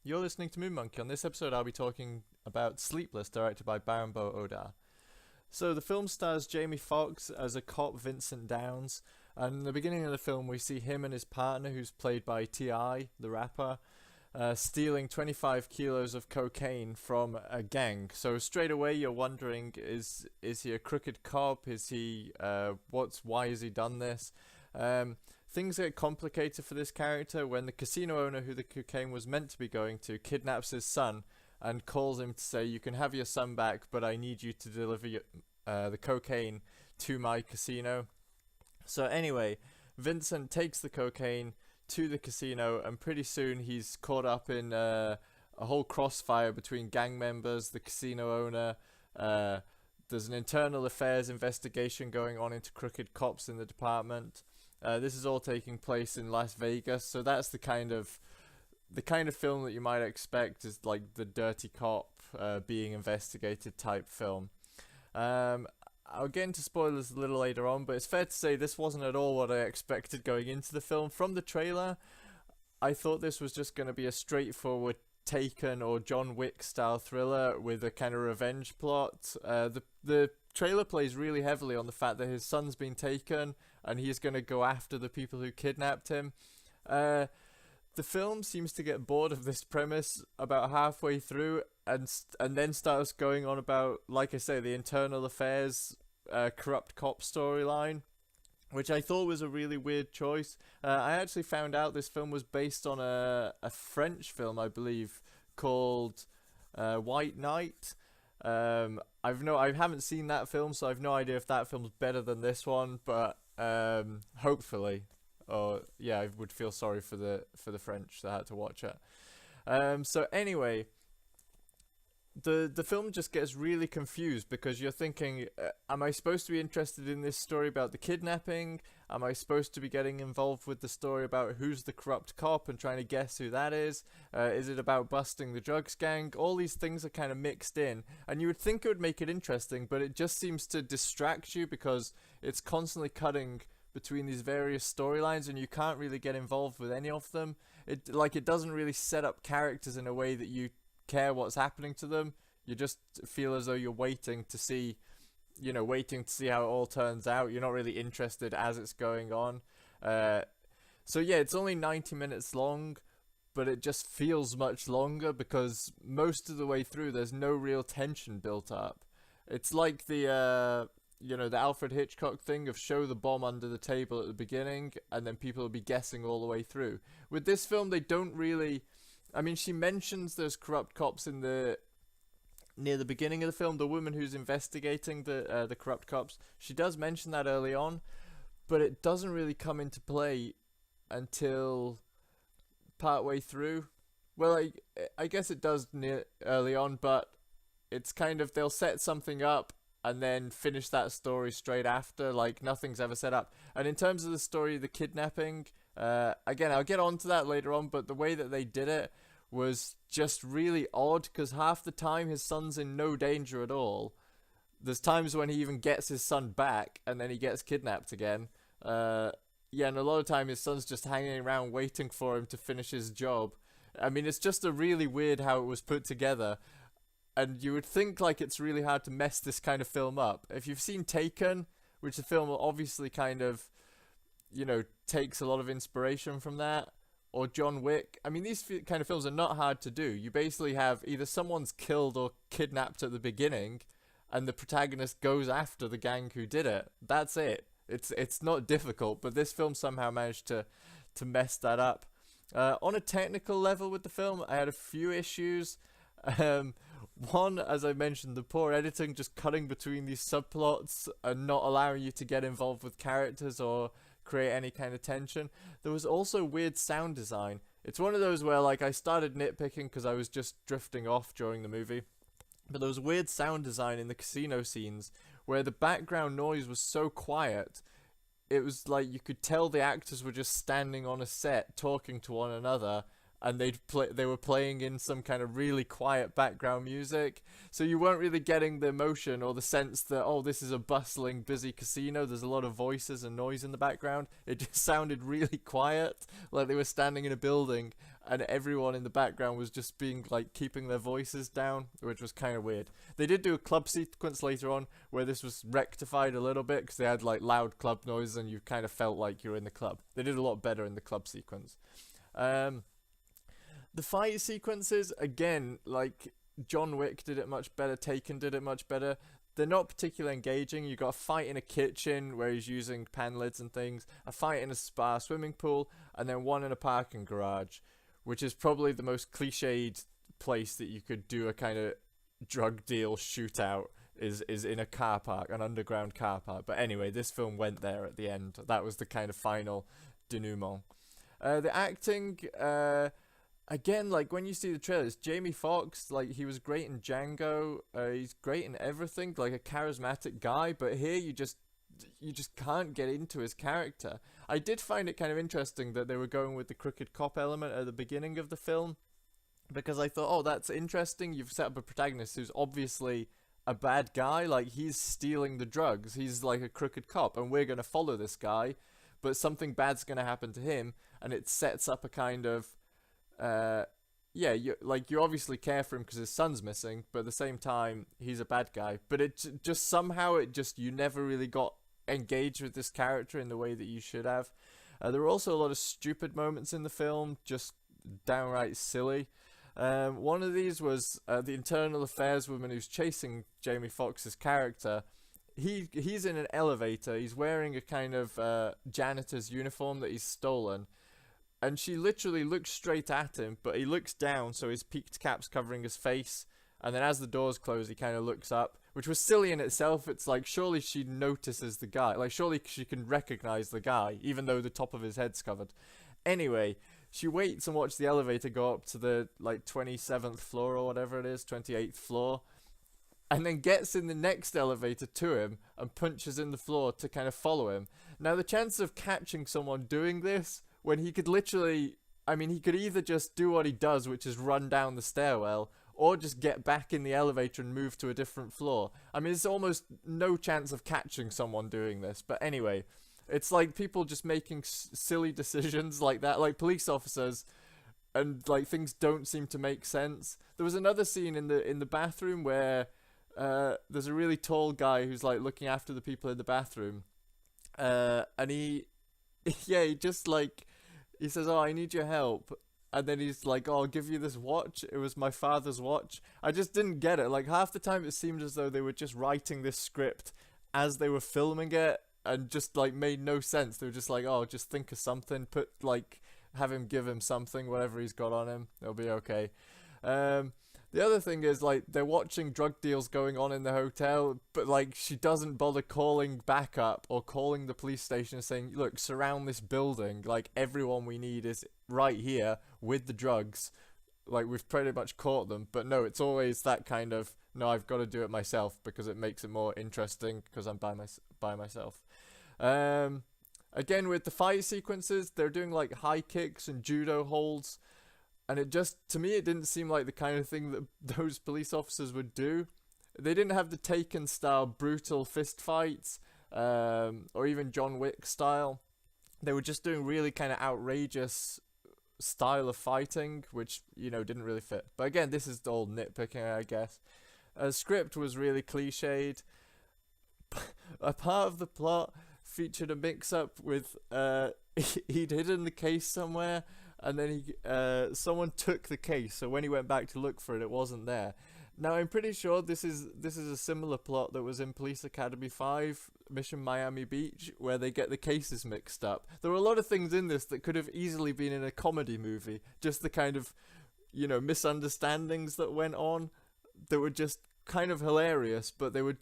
You're listening to Moon Monkey. On this episode, I'll be talking about Sleepless, directed by Barenboe Odar. So, the film stars Jamie Foxx as a cop, Vincent Downs, and in the beginning of the film, we see him and his partner, who's played by T.I., the rapper, stealing 25 kilos of cocaine from a gang. So straight away you're wondering, is he a crooked cop? Is he why has he done this? Things get complicated for this character when the casino owner who the cocaine was meant to be going to kidnaps his son and calls him to say, you can have your son back, but I need you to deliver the cocaine to my casino. So anyway, Vincent takes the cocaine to the casino, and pretty soon he's caught up in a whole crossfire between gang members, the casino owner. There's an internal affairs investigation going on into crooked cops in the department. This is all taking place in Las Vegas, so that's the kind of film that you might expect, is like the dirty cop being investigated type film. I'll get into spoilers a little later on, but it's fair to say this wasn't at all what I expected going into the film. From the trailer, I thought this was just going to be a straightforward Taken or John Wick style thriller with a kind of revenge plot. The trailer plays really heavily on the fact that his son's been taken and he's going to go after the people who kidnapped him. The film seems to get bored of this premise about halfway through and then starts going on about, like I say, the internal affairs, corrupt cop storyline, which I thought was a really weird choice. I actually found out this film was based on a French film, I believe, called White Knight. I haven't seen that film, so I've no idea if that film's better than this one, but hopefully. I would feel sorry for the French that had to watch it. So anyway, the film just gets really confused because you're thinking, am I supposed to be interested in this story about the kidnapping? Am I supposed to be getting involved with the story about who's the corrupt cop and trying to guess who that is? Is it about busting the drugs gang? All these things are kind of mixed in, and you would think it would make it interesting, but it just seems to distract you because it's constantly cutting between these various storylines and you can't really get involved with any of them. It doesn't really set up characters in a way that you care what's happening to them. You just feel as though you're waiting to see how it all turns out. You're not really interested as it's going on. So yeah, it's only 90 minutes long, but it just feels much longer because most of the way through there's no real tension built up. It's like the Alfred Hitchcock thing of show the bomb under the table at the beginning and then people will be guessing all the way through. With this film, they don't really... I mean, she mentions there's corrupt cops near the beginning of the film. The woman who's investigating the corrupt cops, she does mention that early on, but it doesn't really come into play until partway through. Well, I guess it does early on, but it's kind of, they'll set something up and then finish that story straight after, like nothing's ever set up. And in terms of the story, the kidnapping, again, I'll get onto that later on, but the way that they did it was just really odd because half the time his son's in no danger at all. There's times when he even gets his son back and then he gets kidnapped again. And a lot of time his son's just hanging around waiting for him to finish his job. I mean, it's just a really weird how it was put together. And you would think like it's really hard to mess this kind of film up. If you've seen Taken, which the film obviously kind of, takes a lot of inspiration from that, or John Wick, I mean, these kind of films are not hard to do. You basically have either someone's killed or kidnapped at the beginning, and the protagonist goes after the gang who did it. That's it. It's not difficult, but this film somehow managed to mess that up. On a technical level with the film, I had a few issues. One, as I mentioned, the poor editing, just cutting between these subplots and not allowing you to get involved with characters or create any kind of tension. There was also weird sound design. It's one of those where I started nitpicking because I was just drifting off during the movie. But there was weird sound design in the casino scenes where the background noise was so quiet, it was like you could tell the actors were just standing on a set talking to one another and they were playing in some kind of really quiet background music, so you weren't really getting the emotion or the sense that, oh, this is a bustling, busy casino, there's a lot of voices and noise in the background. It just sounded really quiet, like they were standing in a building and everyone in the background was just being like keeping their voices down, which was kind of weird. They did do a club sequence later on where this was rectified a little bit because they had like loud club noise and you kind of felt like you were in the club. They did a lot better in the club sequence. The fight sequences, again, like John Wick did it much better, Taken did it much better. They're not particularly engaging. You got a fight in a kitchen where he's using pan lids and things, a fight in a spa swimming pool, and then one in a parking garage, which is probably the most cliched place that you could do a kind of drug deal shootout, is in a car park, an underground car park. But anyway, this film went there at the end. That was the kind of final denouement. The acting, again, like when you see the trailers, Jamie Foxx, like he was great in Django. He's great in everything, like a charismatic guy. But here you just can't get into his character. I did find it kind of interesting that they were going with the crooked cop element at the beginning of the film, because I thought, oh, that's interesting. You've set up a protagonist who's obviously a bad guy, like he's stealing the drugs. He's like a crooked cop, and we're going to follow this guy, but something bad's going to happen to him, and it sets up a kind of, you obviously care for him because his son's missing, but at the same time, he's a bad guy. But you never really got engaged with this character in the way that you should have. There were also a lot of stupid moments in the film, just downright silly. One of these was the internal affairs woman who's chasing Jamie Foxx's character. He's in an elevator. He's wearing a kind of janitor's uniform that he's stolen, and she literally looks straight at him, but he looks down, so his peaked cap's covering his face. And then as the doors close, he kind of looks up, which was silly in itself. It's like, surely she notices the guy. Like, surely she can recognize the guy, even though the top of his head's covered. Anyway, she waits and watches the elevator go up to the, like, 27th floor or whatever it is, 28th floor, and then gets in the next elevator to him and punches in the floor to kind of follow him. Now, the chance of catching someone doing this, when he could literally, he could either just do what he does, which is run down the stairwell, or just get back in the elevator and move to a different floor. There's almost no chance of catching someone doing this. But anyway, it's like people just making silly decisions like that, like police officers, and like things don't seem to make sense. There was another scene in the bathroom where there's a really tall guy who's like looking after the people in the bathroom, and he just like, he says, "Oh, I need your help." And then he's like, "Oh, I'll give you this watch. It was my father's watch." I just didn't get it. Like, half the time it seemed as though they were just writing this script as they were filming it, and just like made no sense. They were just like, "Oh, just think of something. Have him give him something, whatever he's got on him. It'll be okay." The other thing is, like, they're watching drug deals going on in the hotel, but like she doesn't bother calling backup or calling the police station and saying, "Look, surround this building. Like, everyone we need is right here with the drugs. Like, we've pretty much caught them." But no, it's always that kind of, no, I've got to do it myself because it makes it more interesting because I'm by myself. Again, with the fight sequences, they're doing like high kicks and judo holds. And it just, to me, it didn't seem like the kind of thing that those police officers would do. They didn't have the Taken style brutal fist fights, or even John Wick style. They were just doing really kind of outrageous style of fighting, which, didn't really fit. But again, this is all nitpicking, I guess. Script was really cliched. A part of the plot featured a mix-up with, he'd hidden the case somewhere, and then someone took the case, so when he went back to look for it, it wasn't there. Now, I'm pretty sure this is a similar plot that was in Police Academy 5, Mission Miami Beach, where they get the cases mixed up. There were a lot of things in this that could have easily been in a comedy movie, just the kind of, misunderstandings that went on that were just kind of hilarious, but they were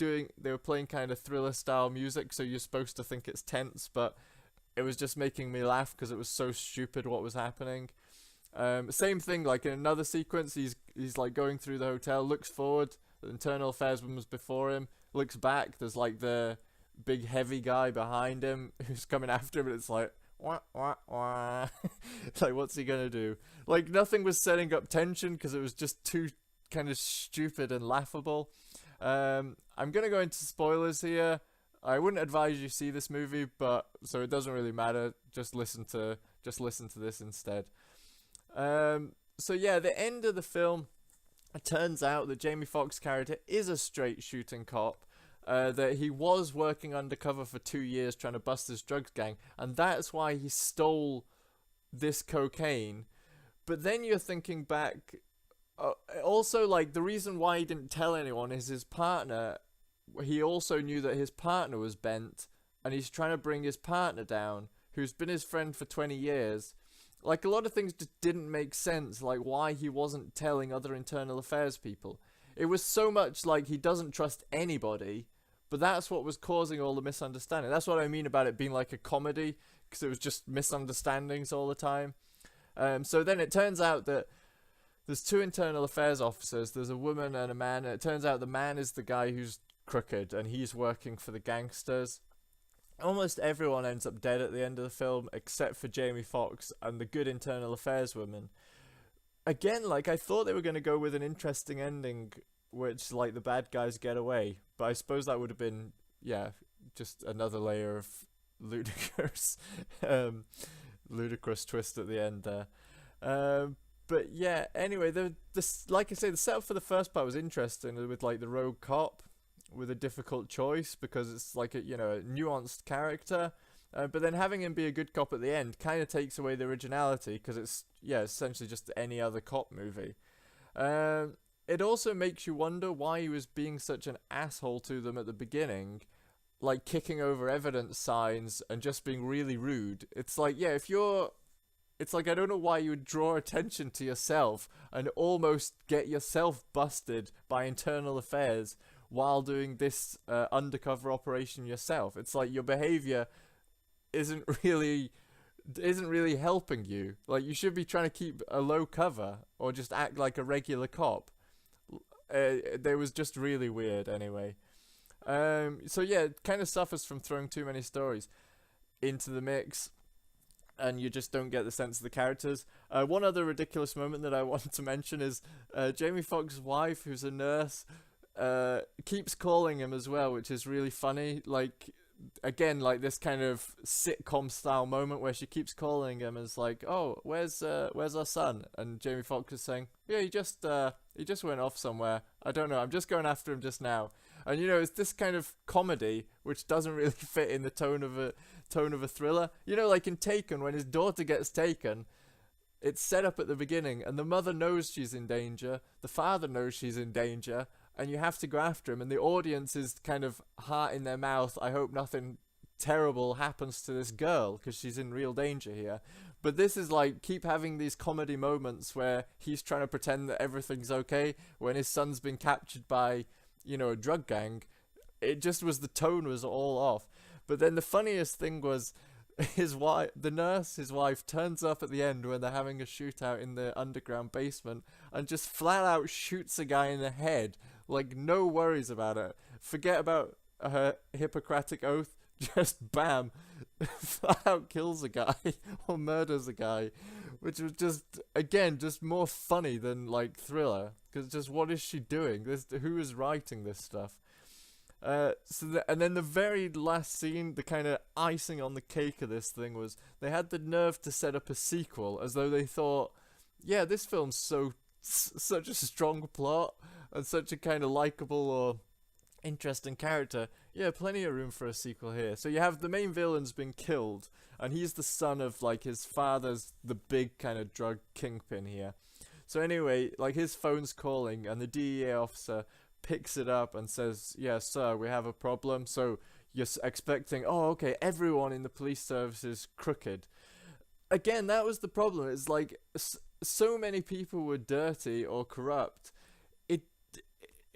playing kind of thriller style music, so you're supposed to think it's tense, but it was just making me laugh because it was so stupid what was happening. Same thing, like in another sequence, he's like going through the hotel, looks forward, the internal affairs woman was before him, looks back, there's like the big heavy guy behind him who's coming after him, and it's like, wah, wah, wah. It's like, what's he gonna do? Like, nothing was setting up tension because it was just too kind of stupid and laughable. I'm gonna go into spoilers here. I wouldn't advise you see this movie, but so it doesn't really matter. Just listen to this instead. So yeah, the end of the film, it turns out that Jamie Foxx's character is a straight shooting cop. That he was working undercover for 2 years trying to bust his drugs gang, and that's why he stole this cocaine. But then you're thinking back, also, like, the reason why he didn't tell anyone is his partner. He also knew that his partner was bent, and he's trying to bring his partner down, who's been his friend for 20 years. Like, a lot of things just didn't make sense, like why he wasn't telling other internal affairs people. It was so much like he doesn't trust anybody, but that's what was causing all the misunderstanding. That's what I mean about it being like a comedy, because it was just misunderstandings all the time. So then it turns out that there's two internal affairs officers. There's a woman and a man, and it turns out the man is the guy who's crooked, and he's working for the gangsters. Almost everyone ends up dead at the end of the film, except for Jamie Foxx and the good internal affairs woman. Again, like, I thought they were going to go with an interesting ending, which, like, the bad guys get away. But I suppose that would have been, yeah, just another layer of ludicrous, ludicrous twist at the end there. But yeah, anyway, like I say, the setup for the first part was interesting, with like the rogue cop with a difficult choice, because it's like a nuanced character. But then having him be a good cop at the end kind of takes away the originality, because it's essentially just any other cop movie. It also makes you wonder why he was being such an asshole to them at the beginning, like kicking over evidence signs and just being really rude. It's like, it's like, I don't know why you would draw attention to yourself and almost get yourself busted by internal affairs while doing this undercover operation yourself. It's like your behavior isn't really helping you. Like, you should be trying to keep a low cover or just act like a regular cop. They was just really weird anyway. So yeah, it kind of suffers from throwing too many stories into the mix, and you just don't get the sense of the characters. One other ridiculous moment that I wanted to mention is Jamie Foxx's wife, who's a nurse, keeps calling him as well, which is really funny. Like, again, like this kind of sitcom style moment where she keeps calling him as like, oh, where's our son? And Jamie Foxx is saying, yeah, he just went off somewhere. I don't know. I'm just going after him just now. And it's this kind of comedy which doesn't really fit in the tone of a thriller. Like in Taken, when his daughter gets taken, it's set up at the beginning, and the mother knows she's in danger, the father knows she's in danger, and you have to go after him, and the audience is kind of heart in their mouth. I hope nothing terrible happens to this girl, because she's in real danger here. But this is like, keep having these comedy moments where he's trying to pretend that everything's okay when his son's been captured by, a drug gang. It just was, the tone was all off. But then the funniest thing was his wife, his wife, turns up at the end when they're having a shootout in the underground basement and just flat out shoots a guy in the head. Like, no worries about it. Forget about her Hippocratic oath. Just bam, flat out kills a guy or murders a guy, which was just, again, just more funny than like thriller. Because just, what is she doing? Who is writing this stuff? And then the very last scene, the kind of icing on the cake of this thing, was they had the nerve to set up a sequel as though they thought, yeah, this film's such a strong plot and such a kind of likable or interesting character. Yeah, plenty of room for a sequel here. So you have the main villain's been killed, and he's the son of like his father's the big kind of drug kingpin here. So anyway, like, his phone's calling, and the DEA officer picks it up and says, yeah, sir, we have a problem. So you're expecting, oh, okay, everyone in the police service is crooked. Again, that was the problem. It's like, so many people were dirty or corrupt.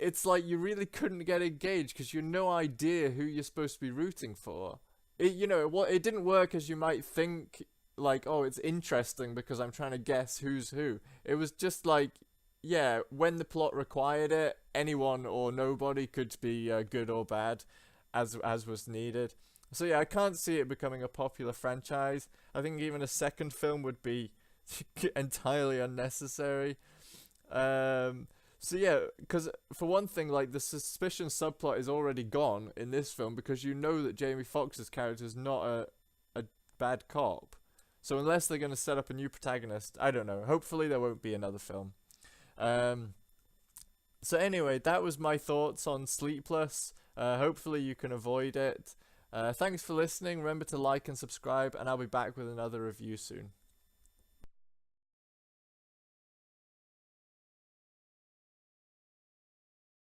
It's like you really couldn't get engaged because you had no idea who you're supposed to be rooting for. It didn't work as you might think, like, oh, it's interesting because I'm trying to guess who's who. It was just like, yeah, when the plot required it, anyone or nobody could be good or bad, as was needed. So yeah, I can't see it becoming a popular franchise. I think even a second film would be entirely unnecessary. So yeah, because for one thing, like the suspicion subplot is already gone in this film because you know that Jamie Foxx's character is not a bad cop. So unless they're going to set up a new protagonist, I don't know. Hopefully there won't be another film. Um, so anyway, that was my thoughts on Sleepless. Hopefully you can avoid it. Thanks for listening. Remember to like and subscribe, and I'll be back with another review soon.